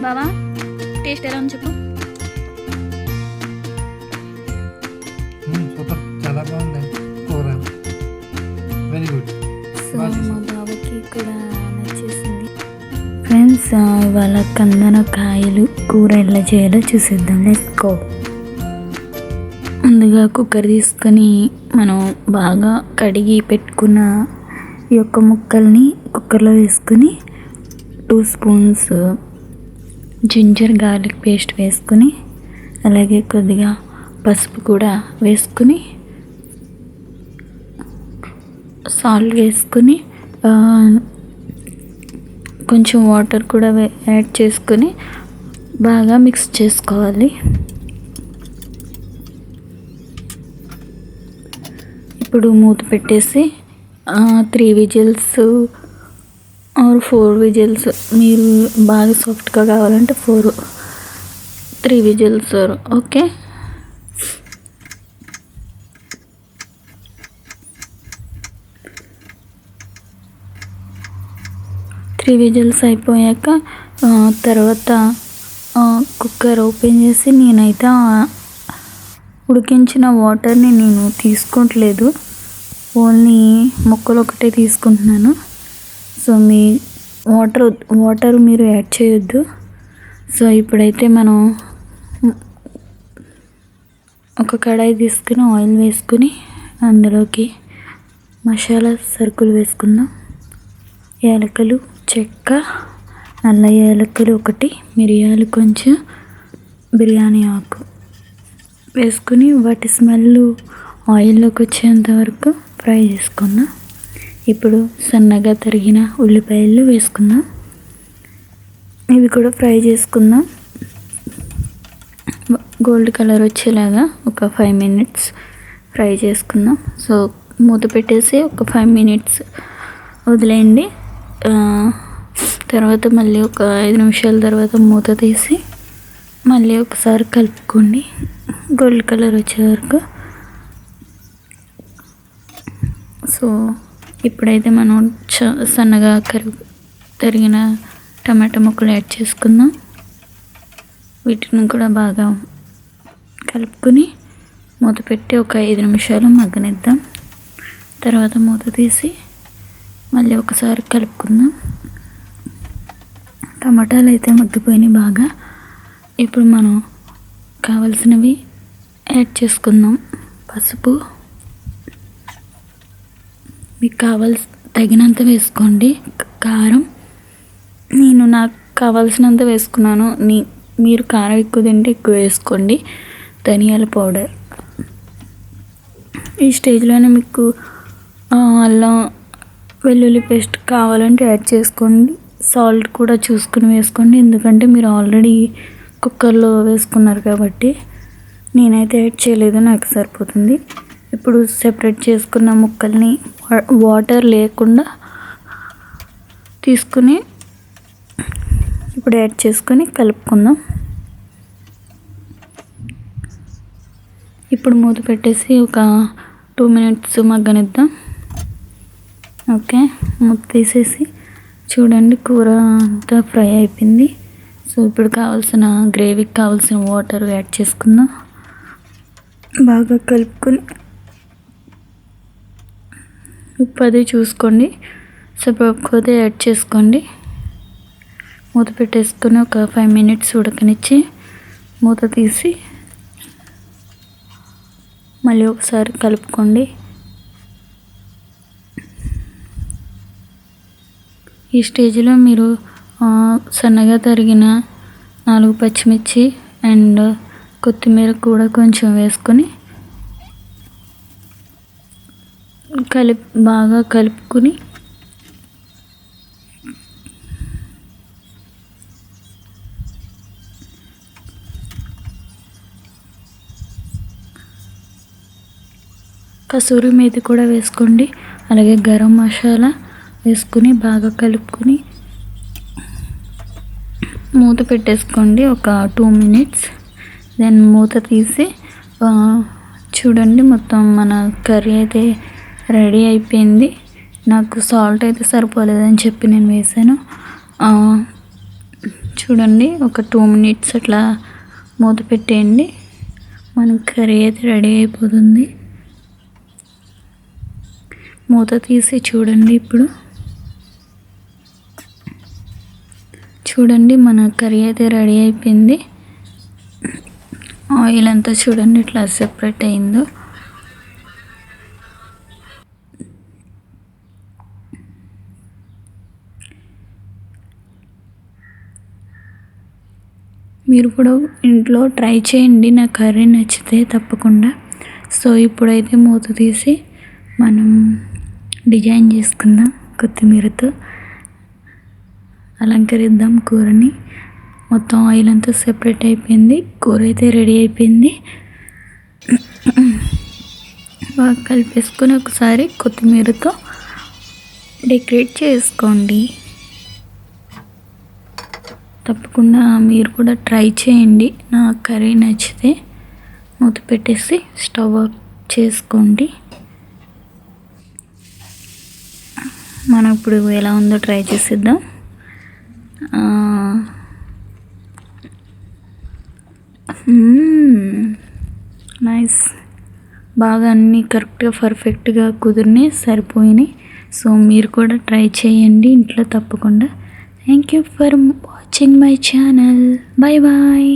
బావా టేస్ట్ ఎలా ఉంది చెప్పు. సూపర్, చాలా బాగుంది కూర, వెరీ గుడ్. సో మా బావకి కూడా నచ్చేసింది. ఫ్రెండ్స్, ఇవాళ కందనకాయలు కూర ఎలా చేయాలో చూసేద్దాం. Let's go. ముందుగా కుక్కర్ తీసుకొని మనం బాగా కడిగి పెట్టుకున్న ఈ యొక్క ముక్కల్ని కుక్కర్లో వేసుకుని 2 స్పూన్స్ జింజర్ గార్లిక్ పేస్ట్ వేసుకుని, అలాగే కొద్దిగా పసుపు కూడా వేసుకుని, సాల్ట్ వేసుకుని, కొంచెం వాటర్ కూడా యాడ్ చేసుకొని బాగా మిక్స్ చేసుకోవాలి. ఇప్పుడు మూత పెట్టేసి 3 విజిల్స్ ఆర్ 4 విజిల్స్, మీరు బాగా సాఫ్ట్గా కావాలంటే 3 విజిల్స్ ఓకే. త్రీ విజిల్స్ అయిపోయాక తర్వాత కుక్కర్ ఓపెన్ చేసి, నేనైతే ఉడికించిన వాటర్ని నేను తీసుకోవట్లేదు, ఓన్లీ ముక్కలు ఒకటే తీసుకుంటున్నాను. సో మీ వాటర్ మీరు యాడ్ చేయొద్దు. సో ఇప్పుడైతే మనం ఒక కడాయి తీసుకుని ఆయిల్ వేసుకుని అందులోకి మసాలా సరుకులు వేసుకుందాం. యాలకులు, చెక్క, నల్ల యాలకులు 1, మిరియాలు కొంచెం, బిర్యానీ ఆకు వేసుకుని వాటి స్మెల్ ఆయిల్లోకి వచ్చేంత వరకు ఫ్రై చేసుకుందాం. ఇప్పుడు సన్నగా తరిగిన ఉల్లిపాయలు వేసుకుందాం, ఇవి కూడా ఫ్రై చేసుకుందాం. గోల్డ్ కలర్ వచ్చేలాగా ఒక 5 మినిట్స్ ఫ్రై చేసుకుందాం. సో మూత పెట్టేసి ఒక 5 మినిట్స్ వదిలేయండి. తర్వాత మళ్ళీ ఒక 5 నిమిషాల తర్వాత మూత తీసి మళ్ళీ ఒకసారి కలుపుకోండి గోల్డ్ కలర్ వచ్చే వరకు. సో ఇప్పుడైతే మనం సన్నగా తరిగిన టమాటా ముక్కలు యాడ్ చేసుకుందాం. వీటిని కూడా బాగా కలుపుకొని మూత పెట్టి ఒక 5 నిమిషాలు మగ్గనిద్దాం. తర్వాత మూత తీసి మళ్ళీ ఒకసారి కలుపుకుందాం. టమాటాలు అయితే మగ్గిపోయినాయి బాగా. ఇప్పుడు మనం కావలసినవి యాడ్ చేసుకుందాం. పసుపు మీకు తగినంత వేసుకోండి. కారం నేను నాకు కావాల్సినంత వేసుకున్నాను, మీరు కారం ఎక్కువ తింటే ఎక్కువ వేసుకోండి. ధనియాల పౌడర్ ఈ స్టేజ్లోనే మీకు అల్లం వెల్లుల్లి పేస్ట్ కావాలంటే యాడ్ చేసుకోండి. సాల్ట్ కూడా చూసుకుని వేసుకోండి, ఎందుకంటే మీరు ఆల్రెడీ కుక్కర్లో వేసుకున్నారు కాబట్టి. నేనైతే యాడ్ చేయలేదు, నాకు సరిపోతుంది. ఇప్పుడు సెపరేట్ చేసుకున్న ముక్కల్ని వాటర్ లేకుండా తీసుకుని ఇప్పుడు యాడ్ చేసుకొని కలుపుకుందాం. ఇప్పుడు మూత పెట్టేసి ఒక 2 మినిట్స్ మగ్గనిద్దాం. ఓకే, మూత తీసేసి చూడండి, కూర అంతా ఫ్రై అయిపోయింది. సో ఇప్పుడు కావాల్సిన గ్రేవీకి కావాల్సిన వాటర్ యాడ్ చేసుకుందాం. బాగా కలుపుకొని ఉప్పు అది చూసుకోండి, సరిపోకపోతే యాడ్ చేసుకోండి. మూత పెట్టేసుకొని ఒక 5 మినిట్స్ ఉడకనిచ్చి మూత తీసి మళ్ళీ ఒకసారి కలుపుకోండి. ఈ స్టేజ్లో మీరు సన్నగా తరిగిన 4 పచ్చిమిర్చి అండ్ కొత్తిమీర కూడా కొంచెం వేసుకొని బాగా కలుపుకొని కసూరి మేతి కూడా వేసుకోండి, అలాగే గరం మసాలా వేసుకుని బాగా కలుపుకొని మూత పెట్టేసుకోండి ఒక 2 మినిట్స్. దెన్ మూత తీసి చూడండి, మొత్తం మన కర్రీ అయితే రెడీ అయిపోయింది. నాకు సాల్ట్ అయితే సరిపోలేదని చెప్పి నేను వేసాను. చూడండి, ఒక 2 మినిట్స్ అట్లా మూత పెట్టేయండి. మన కర్రీ అయితే రెడీ అయిపోతుంది. మూత తీసి చూడండి. ఇప్పుడు చూడండి, మన కర్రీ అయితే రెడీ అయిపోయింది. ఆయిల్ అంతా చూడండి ఇట్లా సెపరేట్ అయిందో. మీరు కూడా ఇంట్లో ట్రై చేయండి, నా కర్రీ నచ్చితే తప్పకుండా. సో ఇప్పుడైతే మూత తీసి మనం డిజైన్ చేసుకుందాం. కొత్తిమీరతో అలంకరిద్దాం కూరని. మొత్తం ఆయిల్ అంతా సెపరేట్ అయిపోయింది. కూర అయితే రెడీ అయిపోయింది. బాగా కలిపేసుకొని ఒకసారి కొత్తిమీరతో డెకరేట్ చేసుకోండి. తప్పకుండా మీరు కూడా ట్రై చేయండి. నా కర్రీ నచ్చితే మూత పెట్టేసి స్టవ్ ఆఫ్ చేసుకోండి. మనం ఇప్పుడు ఎలా ఉందో ట్రై చేసిద్దాం. నైస్, బాగా అన్నీ కరెక్ట్గా పర్ఫెక్ట్గా కుదిరినాయి, సరిపోయినాయి. సో మీరు కూడా ట్రై చేయండి ఇంట్లో తప్పకుండా. Thank you for watching my channel. Bye bye.